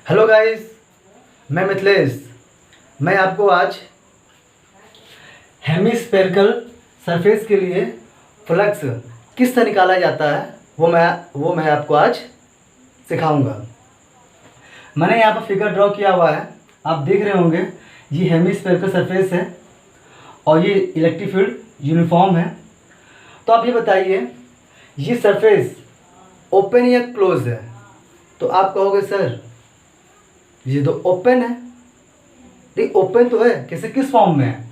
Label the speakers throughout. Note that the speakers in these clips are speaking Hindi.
Speaker 1: हेलो गाइस, मैं मिथिलेश। मैं आपको आज हेमिस्फेरिकल सरफेस के लिए फ्लक्स किस तरह निकाला जाता है वो मैं आपको आज सिखाऊंगा। मैंने यहाँ पर फिगर ड्रॉ किया हुआ है, आप देख रहे होंगे। ये हेमिस्फेरिकल सरफेस है और ये इलेक्ट्रिक फील्ड यूनिफॉर्म है। तो आप ये बताइए, ये सरफेस ओपन या क्लोज है? तो आप कहोगे सर ये तो ओपन है। नहीं, ओपन तो है, कैसे, किस फॉर्म में है?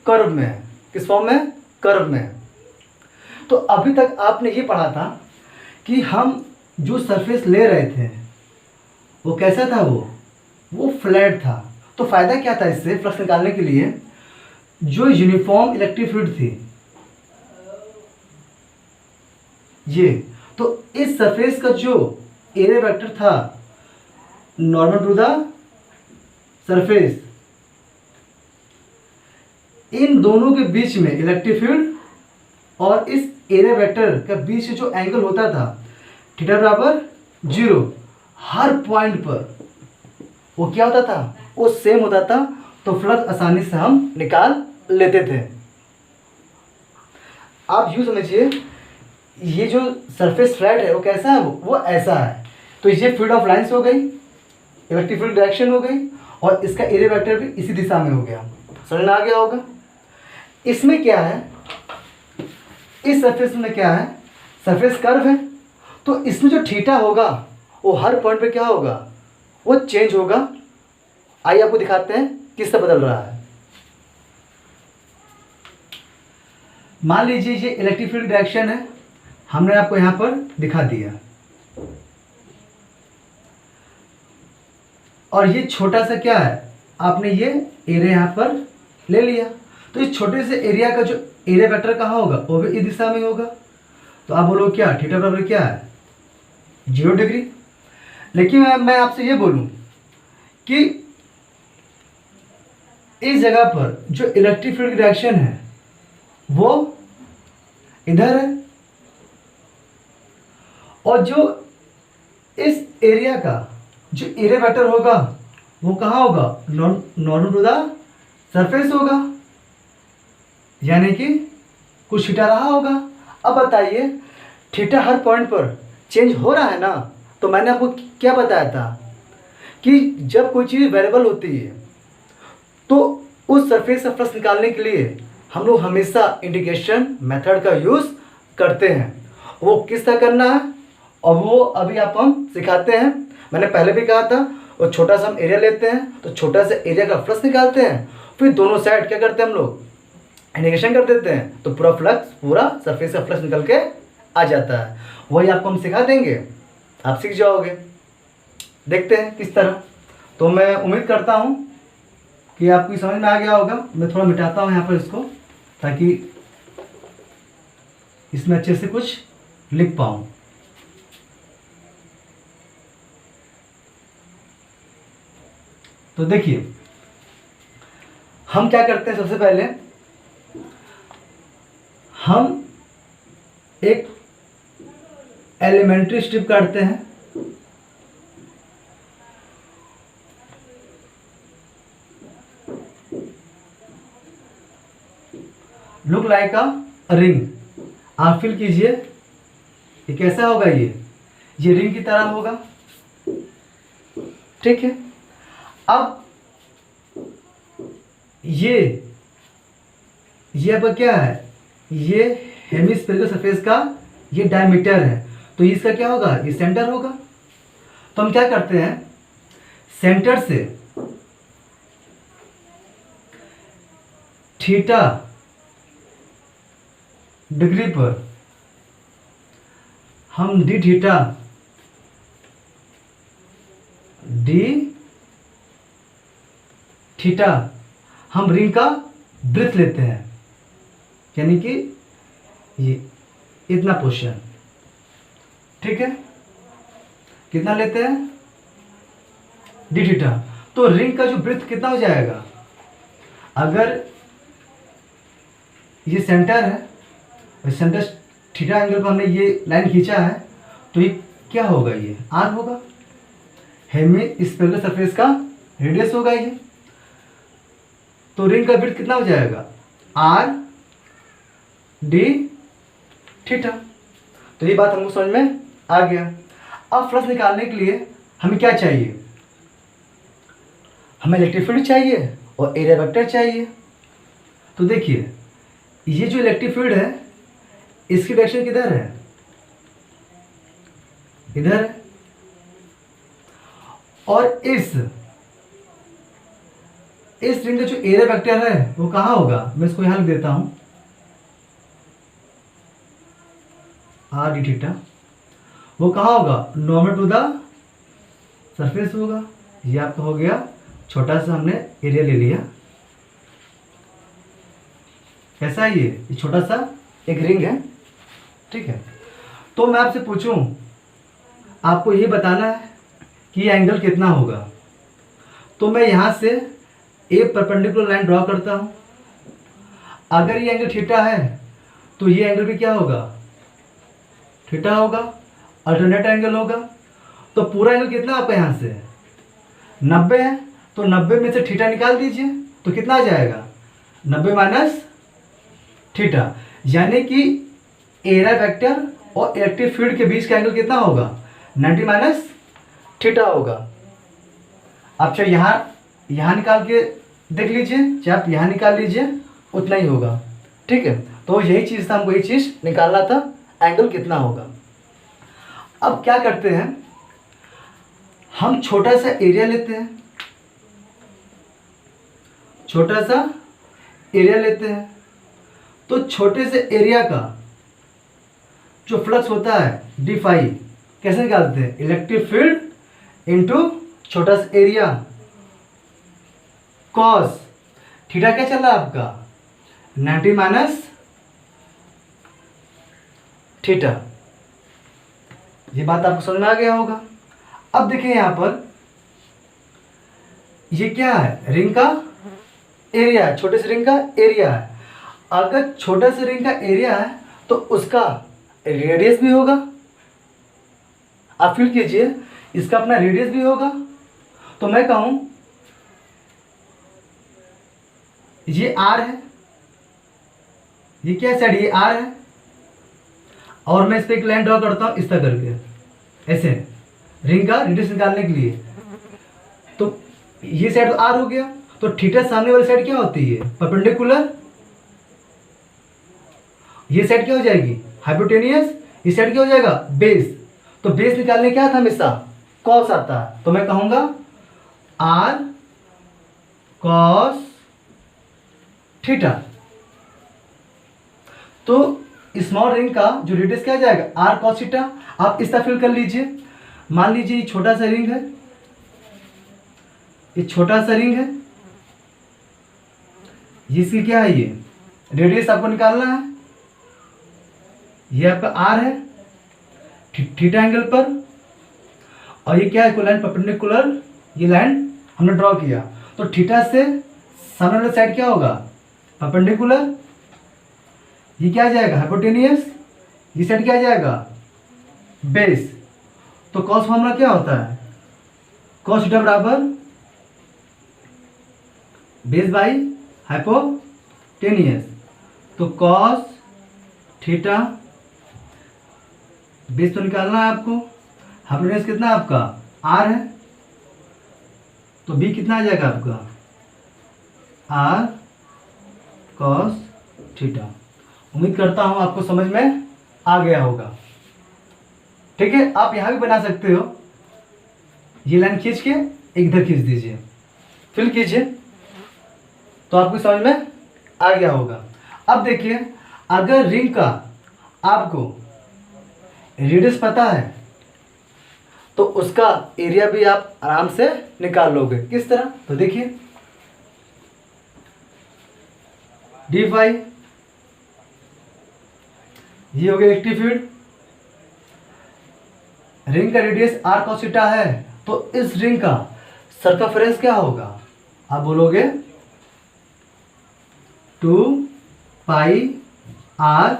Speaker 1: कर्व में है। किस फॉर्म में? कर्व में है। तो अभी तक आपने ये पढ़ा था कि हम जो सरफेस ले रहे थे वो कैसा था? वो फ्लैट था। तो फायदा क्या था इससे फ्लक्स निकालने के लिए? जो यूनिफॉर्म इलेक्ट्रिक फील्ड थी ये, तो इस सरफेस का जो एरिया वेक्टर था नॉर्मल टू द सरफेस, इन दोनों के बीच में इलेक्ट्रिक फील्ड और इस एरिया वेक्टर के बीच जो एंगल होता था थीटा बराबर 0, हर पॉइंट पर वो क्या होता था? वो सेम होता था। तो फ्लक्स आसानी से हम निकाल लेते थे। आप यूँ समझिए, ये जो सरफेस फ्लैट है वो कैसा है? वो ऐसा है। तो ये फील्ड ऑफ लाइंस हो गई, इलेक्ट्रिक फील्ड डायरेक्शन हो गई, और इसका एरिया वेक्टर भी इसी दिशा में हो गया। समझ में आ गया होगा। इसमें क्या है, इस सरफेस में क्या है? सरफेस कर्व है। तो इसमें जो थीटा होगा वो हर पॉइंट पे क्या होगा? वो चेंज होगा। आइए आपको दिखाते हैं किससे बदल रहा है। मान लीजिए ये इलेक्ट्रिक फील्ड डायरेक्शन है, हमने आपको यहां पर दिखा दिया, और ये छोटा सा क्या है? आपने ये एरिया यहाँ पर ले लिया। तो इस छोटे से एरिया का जो एरिया वेक्टर कहाँ होगा? वो भी इस दिशा में होगा। तो आप बोलो क्या थीटा बराबर क्या है? 0 डिग्री। लेकिन मैं आपसे ये बोलूँ कि इस जगह पर जो इलेक्ट्रिक फील्ड की डायरेक्शन है वो इधर है, और जो इस एरिया का जो एरिया वेक्टर होगा वो कहाँ होगा? नॉर्मल टू द सरफेस होगा, यानी कि कुछ थीटा रहा होगा। अब बताइए, थीटा हर पॉइंट पर चेंज हो रहा है ना? तो मैंने आपको क्या बताया था कि जब कोई चीज़ वेरिएबल होती है तो उस सरफेस का फ्लक्स निकालने के लिए हम लोग हमेशा इंटीग्रेशन मेथड का यूज़ करते हैं। वो किस तरह करना है और वो अभी आप हम सिखाते हैं। मैंने पहले भी कहा था, और छोटा सा हम एरिया लेते हैं तो छोटा सा एरिया का फ्लक्स निकालते हैं, फिर दोनों साइड क्या करते हैं हम लोग? इंटीग्रेशन कर देते हैं, तो पूरा सरफेस का फ्लक्स निकल के आ जाता है। वही आपको हम सिखा देंगे, आप सीख जाओगे। देखते हैं किस तरह। तो मैं उम्मीद करता हूँ कि आपको समझ में आ गया होगा। मैं थोड़ा मिटाता हूँ यहाँ पर इसको, ताकि इसमें अच्छे से कुछ लिख पाऊँ। तो देखिए, हम क्या करते हैं, सबसे पहले हम एक एलिमेंट्री स्ट्रिप काटते हैं। Look like a ring. आप फील कीजिए ये कैसा होगा? ये रिंग की तरह होगा, ठीक है। अब ये अब क्या है? ये हेमिस्फेरिकल सरफेस का ये डायमीटर है, तो इसका क्या होगा? ये सेंटर होगा। तो हम क्या करते हैं, सेंटर से थीटा डिग्री पर हम डी थीटा हम रिंग का ब्रेथ लेते हैं, यानी कि ये इतना पोर्शन, ठीक है। कितना लेते हैं? D theta. तो रिंग का जो ब्रेथ कितना हो जाएगा? अगर ये सेंटर है, सेंटर थीटा एंगल पर हमने ये लाइन खींचा है, तो ये क्या होगा? ये आर होगा। हेमी स्फेरिकल सरफेस का रेडियस होगा ये। तो रिंग का विड्थ कितना हो जाएगा, आर डी थीटा। तो ये बात हमको समझ में आ गया। अब फ्लक्स निकालने के लिए हमें क्या चाहिए, हमें इलेक्ट्रिक फील्ड चाहिए और एरिया वेक्टर चाहिए। तो देखिए ये जो इलेक्ट्रिक फील्ड है इसकी डायरेक्शन किधर है, इधर है। और इस रिंग का जो एरिया वेक्टर है वो कहाँ होगा, मैं इसको यहां लिख देता हूं, आर डी थीटा। वो कहाँ होगा, नॉर्मल टू द सरफेस होगा। ये आपका हो गया, छोटा सा हमने एरिया ले लिया। कैसा है ये छोटा सा एक रिंग है, ठीक है। तो मैं आपसे पूछूं, आपको ये बताना है कि ये एंगल कितना होगा। तो मैं यहां से एक परपेंडिकुलर लाइन ड्रॉ करता हूं। अगर ये एंगल थीटा है तो ये एंगल भी क्या होगा, थीटा होगा, अल्टरनेट एंगल होगा। तो पूरा एंगल कितना आपका यहाँ से 90 है, तो 90 में से थीटा निकाल दीजिए तो कितना आ जाएगा, 90 माइनस थीटा। यानी कि एरिया वेक्टर और इलेक्ट्रिक फील्ड के बीच का एंगल कितना होगा, 90 माइनस थीटा होगा। आप चाहे यहाँ निकाल के देख लीजिए, चाहे आप यहाँ निकाल लीजिए, उतना ही होगा, ठीक है। तो यही चीज़ था, हमको यही चीज़ निकालना था, एंगल कितना होगा। अब क्या करते हैं, हम छोटा सा एरिया लेते हैं, छोटा सा एरिया लेते हैं। तो छोटे से एरिया का जो फ्लक्स होता है डी फाई कैसे निकालते हैं, इलेक्ट्रिक फील्ड इनटू छोटा सा एरिया कॉस थीटा। क्या चल रहा है आपका, 90 माइनस थीटा। ये बात आपको समझ में आ गया होगा। अब देखिए यहां पर ये क्या है, रिंग का एरिया है, छोटे से रिंग का एरिया है। अगर छोटे से रिंग का एरिया है तो उसका रेडियस भी होगा। आप फील कीजिए, इसका अपना रेडियस भी होगा। तो मैं कहूं ये आर है, ये क्या साइड, ये आर है। और मैं इस पर एक लाइन ड्रॉ करता हूं इस तरह करके, ऐसे रिंग का रेडियस निकालने के लिए। तो ये साइड तो आर हो गया, तो थीटा सामने वाली साइड क्या होती है, परपेंडिकुलर। ये साइड क्या हो जाएगी, हाइपोटेनियस। ये साइड क्या हो जाएगा, बेस। तो बेस निकालने क्या था, हमेशा कॉस आता है। तो मैं कहूंगा आर कॉस थीटा। तो स्मॉल रिंग का जो रेडियस क्या जाएगा, आर कॉस थीटा। आप इस तरह फिल कर लीजिए। मान लीजिए ये छोटा सा रिंग है, ये छोटा सा रिंग है, इसकी क्या है, ये रेडियस आपको निकालना है। ये आपका आर है थीटा एंगल पर, और ये क्या है, कोई लाइन परपेंडिकुलर, ये लाइन हमने ड्रॉ किया। तो थीटा से सामने वाला साइड क्या होगा, परपेंडिकुलर। ये क्या आ जाएगा, हाइपोटेनियस। ये साइड क्या आ जाएगा, बेस। तो कॉस फॉर्मूला क्या होता है, कॉस थीटा बराबर बेस बाई हाइपोटेनियस। तो कॉस थीटा, बेस तो निकालना है आपको, हाइपोटेनियस कितना आपका आर है, तो बी कितना आ जाएगा आपका आर कॉस थीटा। उम्मीद करता हूं आपको समझ में आ गया होगा, ठीक है। आप यहां भी बना सकते हो, ये लाइन खींच के इधर खींच दीजिए, फिल कीजिए, तो आपको समझ में आ गया होगा। अब देखिए, अगर रिंग का आपको रेडियस पता है तो उसका एरिया भी आप आराम से निकाल लोगे। किस तरह, तो देखिए डी फाई, ये हो गया इलेक्ट्रिक फील्ड। रिंग का रेडियस आर कॉस थीटा है, तो इस रिंग का सर्कमफेरेंस क्या होगा, आप बोलोगे 2 पाई आर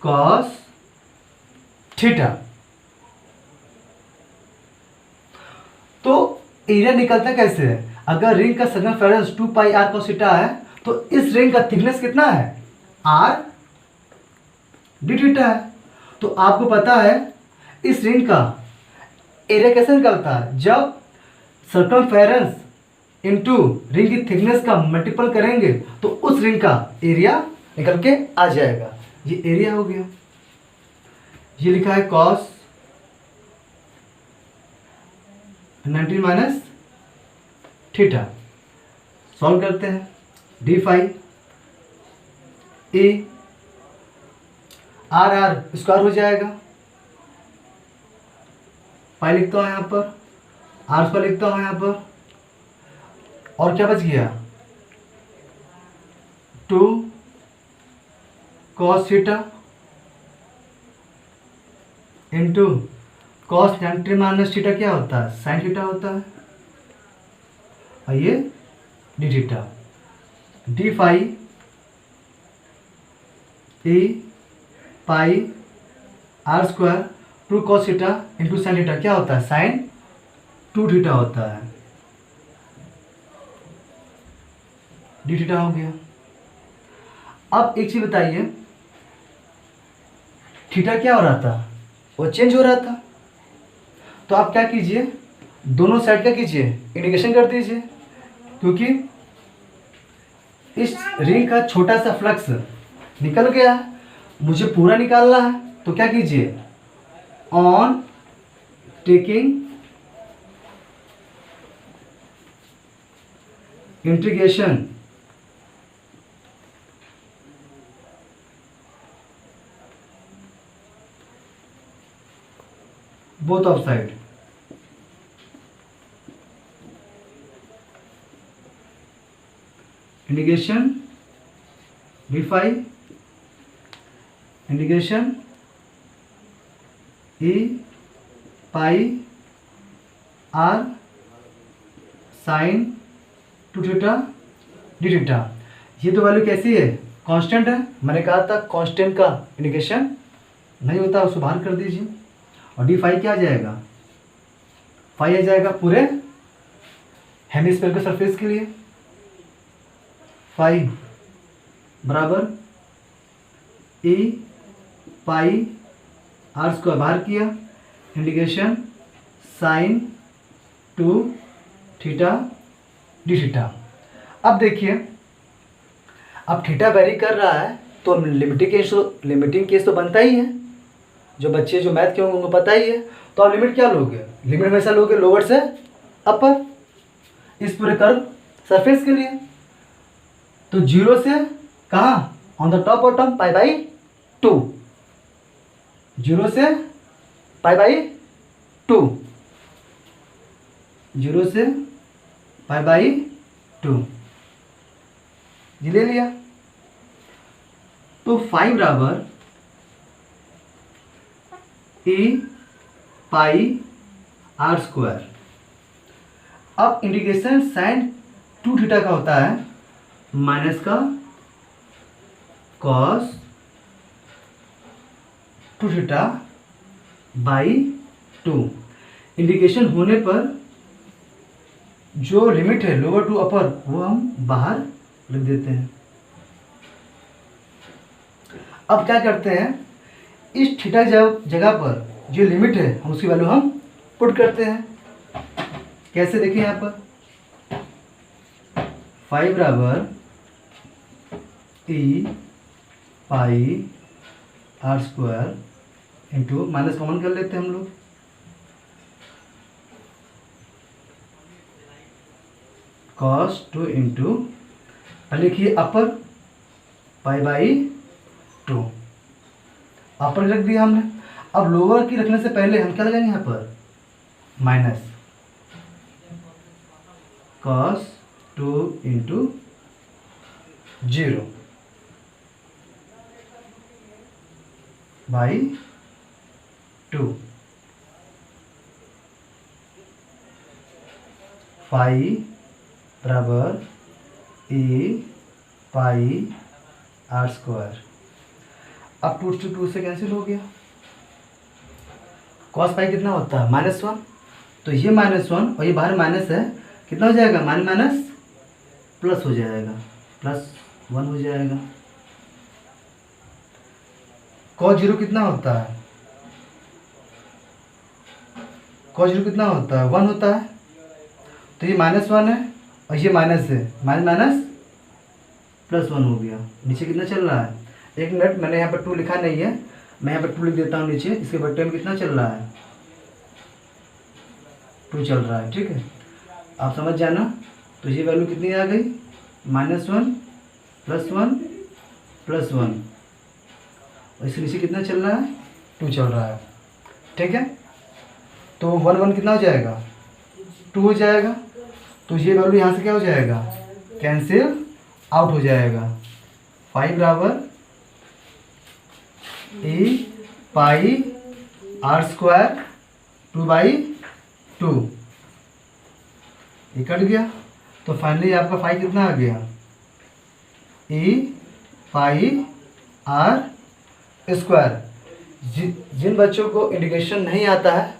Speaker 1: कॉस थीटा। तो एरिया निकलता कैसे है? अगर रिंग का circumference 2 pi R cos theta है तो इस रिंग का थिकनेस कितना है? आर डी थीटा है। तो आपको पता है इस रिंग का एरिया कैसे निकलता है? जब सर्कमफेरेंस इनटू रिंग की थिकनेस का मल्टीपल करेंगे तो उस रिंग का एरिया निकल के आ जाएगा। ये एरिया हो गया। ये लिखा है cos 90 माइनस थीटा। सॉल्व करते हैं। D phi A R R square हो जाएगा, पाई लिखता हूँ यहाँ पर, आर स्क्वायर लिखता हूँ यहाँ पर, और क्या बच गया? 2 cos theta into cos 90 minus theta क्या होता है? साइन थीटा होता है। और ये D theta. D phi A pi R square 2 cos theta into sine theta क्या होता है? साइन 2 थीटा होता है। डी थीटा हो गया। अब एक चीज बताइए, थीटा क्या हो रहा था? वो चेंज हो रहा था। तो आप क्या कीजिए, दोनों साइड क्या कीजिए, इंडिकेशन कर दीजिए, क्योंकि इस रिंग का छोटा सा फ्लक्स निकल गया है, मुझे पूरा निकालना है। तो क्या कीजिए, on taking integration both of side, integration D phi integration A pi R sine 2 theta D theta. ये तो वैल्यू कैसी है? कांस्टेंट है। मैंने कहा था कांस्टेंट का इंडिकेशन नहीं होता, उसको बाहर कर दीजिए। और डी फाई क्या आ जाएगा? फाई आ जाएगा पूरे हेमिस्फीयर के सरफेस के लिए। फाई बराबर ए पाई आर स्क्वायर बाहर किया, integration sine 2 theta D theta. अब देखिए, अब थीटा वेरी कर रहा है तो लिमिटिंग केस तो बनता ही है। जो बच्चे जो मैथ के होंगे उनको पता ही है। तो आप लिमिट क्या लोगे? लिमिट हमेशा लोगे लोअर से अपर, इस पूरे कर्व सरफेस के लिए। तो 0 से कहाँ? On the top bottom pi by 2, 0 से पाई बाई 2, 0 से पाई बाई 2, ये ले लिया। तो फाई बराबर ए पाई आर स्क्वायर। अब इंटीग्रेशन साइन 2 थीटा का होता है माइनस का कॉस 2 थीटा बाई 2। इंटीग्रेशन होने पर जो लिमिट है लोअर टू अपर वो हम बाहर लिख देते हैं। अब क्या करते हैं, इस थीटा जगह पर जो लिमिट है हम उसकी वैल्यू हम पुट करते हैं। कैसे देखिए, यहाँ पर फाई बराबर E pi R square into minus common कर लेते हैं हम लोग, cos 2 इंटू पहले लिखिए अपर पाई बाई 2, अपर रख दिया हमने। अब लोअर की रखने से पहले हम क्या लगाएंगे यहाँ पर? Minus cos 2 into 0 by 2, phi बराबर ए पाई आर स्क्वायर। अब 2 से 2 से कैंसिल हो गया। कॉस पाई कितना होता है? -1। तो ये -1 और ये बाहर माइनस है, कितना हो जाएगा, माइनस माइनस प्लस हो जाएगा, +1 हो जाएगा। cos 0 कितना होता है, cos 0 कितना होता है, 1 होता है। तो ये -1 है और ये माइनस है, माइनस माइनस +1 हो गया। नीचे कितना चल रहा है, 1 मिनट, मैंने यहाँ पर 2 लिखा नहीं है, मैं यहाँ पर 2 लिख देता हूँ नीचे। इसके बट्टे में कितना चल रहा है, 2 चल रहा है, ठीक है, आप समझ जाना। तो ये वैल्यू कितनी आ गई, -1 +1 +1, और इसके नीचे कितना चल रहा है, 2 चल रहा है, ठीक है। तो 1 1 कितना हो जाएगा, 2 हो जाएगा। तो ये वैल्यू यहाँ से क्या हो जाएगा, कैंसिल आउट हो जाएगा। 5 बराबर e पाई r² 2/2, ये कट गया। तो फाइनली आपका 5 कितना आ गया, e पाई r²। जिन बच्चों को इंडिकेशन नहीं आता है,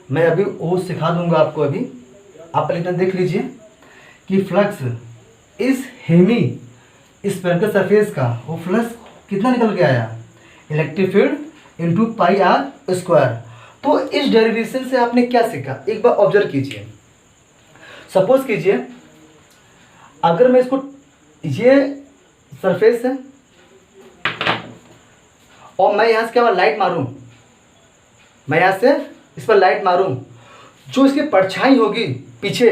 Speaker 1: मैं अभी वो सिखा दूंगा आपको। अभी आप पहले इतना देख लीजिए कि फ्लक्स इस हेमी स्फेरिकल सरफेस का वो फ्लक्स कितना निकल के आया, इलेक्ट्रिक फील्ड इंटू πr²। तो इस डेरिवेशन से आपने क्या सीखा, एक बार ऑब्जर्व कीजिए। सपोज कीजिए अगर मैं इसको, ये सरफेस है और मैं यहाँ से क्या लाइट मारूं, मैं यहाँ से इस पर लाइट मारूं, जो इसकी परछाई होगी पीछे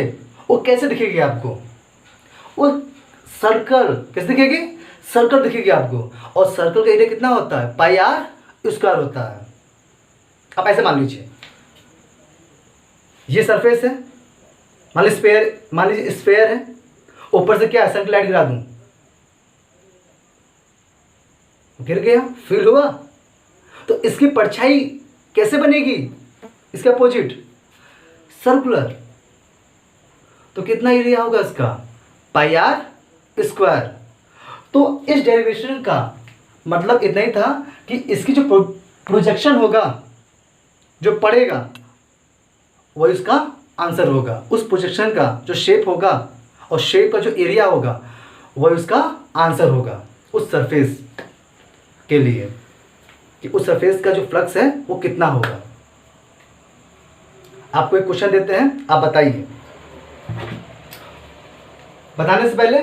Speaker 1: वो कैसे दिखेगी आपको, वो सर्कल कैसे दिखेगी, सर्कल दिखेगी आपको। और सर्कल का एरिया कितना होता है, πr² होता है। आप ऐसे मान लीजिए ये सरफेस है, मान लीजिए स्फेयर है, ऊपर से क्या सर्कल लाइट गिरा दूं, गिर गया, फील हुआ। तो इसकी परछाई कैसे बनेगी, इसके अपोजिट सर्कुलर। तो कितना एरिया होगा इसका, πr²। तो इस डेरिवेशन का मतलब इतना ही था कि इसकी जो प्रोजेक्शन होगा, जो पड़ेगा, वो इसका आंसर होगा। उस प्रोजेक्शन का जो शेप होगा और शेप का जो एरिया होगा वो उसका आंसर होगा उस सरफेस के लिए, कि उस सरफेस का जो फ्लक्स है वो कितना होगा। आपको एक क्वेश्चन देते हैं, आप बताइए। बताने से पहले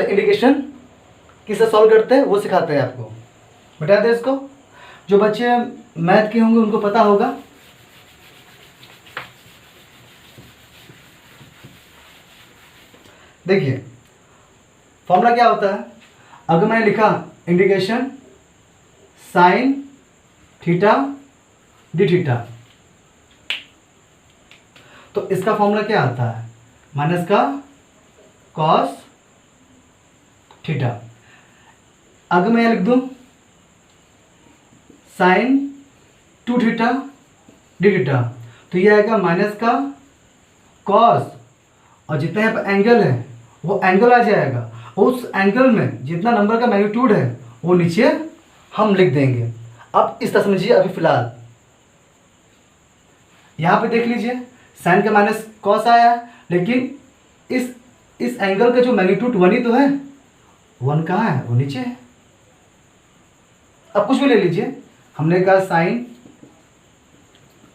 Speaker 1: इंडिकेशन किससे सॉल्व करते हैं वो सिखाते हैं आपको। बता दें इसको, जो बच्चे मैथ के होंगे उनको पता होगा। देखिए फॉर्मूला क्या होता है, अगर मैंने लिखा indication sine theta D theta, तो इसका फॉर्मूला क्या आता है, माइनस का कॉस थीटा। अगर मैं लिख दूं साइन 2 थीटा डी थीटा, तो ये आएगा माइनस का कॉस, और जितना यहाँ पर एंगल है वो एंगल आ जाएगा। उस एंगल में जितना नंबर का मैग्नीट्यूड है वो नीचे हम लिख देंगे। अब इस तरह समझिए, अभी फिलहाल यहाँ पे देख लीजिए साइन का माइनस कॉस आया, लेकिन इस एंगल का जो मैग्नीट्यूड 1 ही तो है, 1 कहाँ है, वो नीचे है। अब कुछ भी ले लीजिए, हमने कहा साइन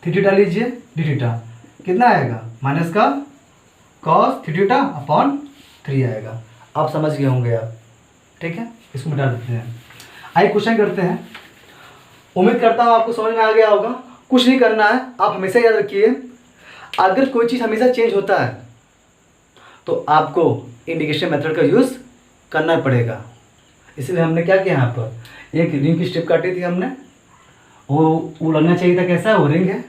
Speaker 1: थीटा लीजिए डी थीटा, कितना आएगा, माइनस का कॉस थीटा अपॉन 3 आएगा। आप समझ गए होंगे आप, ठीक है। इसको मिटा देते हैं। आइए क्वेश्चन करते हैं। उम्मीद करता हूँ आपको समझ में आ गया होगा। कुछ नहीं करना है, आप हमेशा याद रखिए, अगर कोई चीज़ हमेशा चेंज होता है तो आपको इंडिकेशन मेथड का यूज़ करना पड़ेगा। इसलिए हमने क्या किया, यहाँ पर एक रिंग की स्टेप काटी थी हमने, वो लगना चाहिए था कैसा, वो रिंग है।